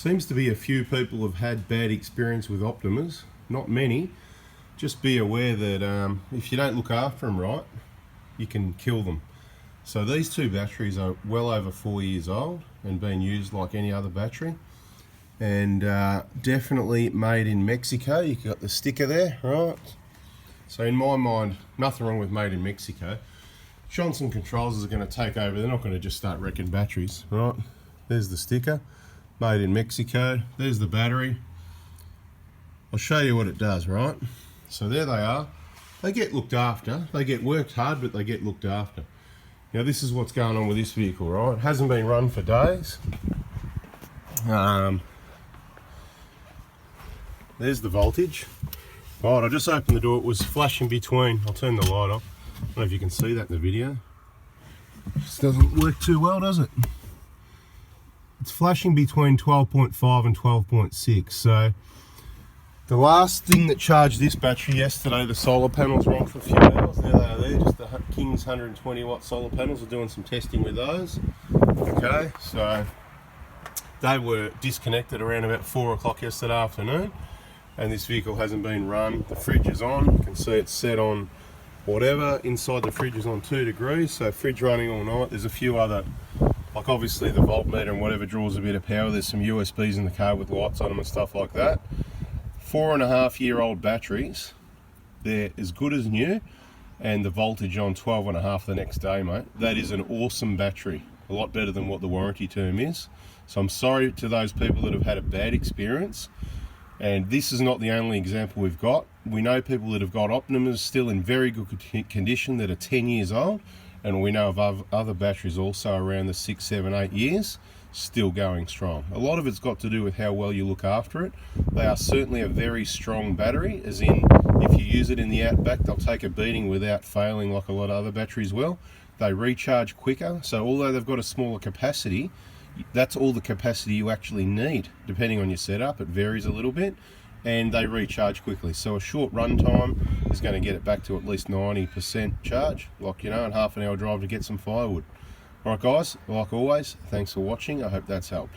Seems to be a few people have had bad experience with Optimas, not many. Just be aware that if you don't look after them right, you can kill them. So these two batteries are well over 4 years old and being used like any other battery, and definitely made in Mexico. You got the sticker there, right? So in my mind, nothing wrong with made in Mexico. Johnson Controls is going to take over. They're not going to just start wrecking batteries, right? There's the sticker, made in Mexico. There's the battery. I'll show you what it does, right? So there they are. They get looked after. They get worked hard, but they get looked after. Now this is what's going on with this vehicle, right? It hasn't been run for days. There's the voltage. Right, I just opened the door. It was flashing between. I'll turn the light off. I don't know if you can see that in the video. Just doesn't work too well, does it? It's flashing between 12.5 and 12.6. So the last thing that charged this battery yesterday, the solar panels were on for a few hours. There they are there, just the King's 120 watt solar panels. We're doing some testing with those. Okay, so they were disconnected around about 4 o'clock yesterday afternoon, and this vehicle hasn't been run. The fridge is on. You can see it's set on whatever. Inside the fridge is on 2 degrees, so fridge running all night. There's a few other, like obviously the voltmeter and whatever draws a bit of power. There's some USBs in the car with lights on them and stuff like that. 4.5-year-old batteries, they're as good as new, and the voltage on 12.5 the next day, mate. That is an awesome battery, a lot better than what the warranty term is. So I'm sorry to those people that have had a bad experience, and this is not the only example we've got. We know people that have got Optimas still in very good condition that are 10 years old, and we know of other batteries also around the 6, 7, 8 years still going strong. A lot of it's got to do with how well you look after it. They are certainly a very strong battery, as in if you use it in the outback, they'll take a beating without failing like a lot of other batteries will. They recharge quicker, so although they've got a smaller capacity, that's all the capacity you actually need. Depending on your setup, it varies a little bit, and they recharge quickly. So a short run time is going to get it back to at least 90% charge, like, you know, and half an hour drive to get some firewood. Alright guys, like always, thanks for watching. I hope that's helped.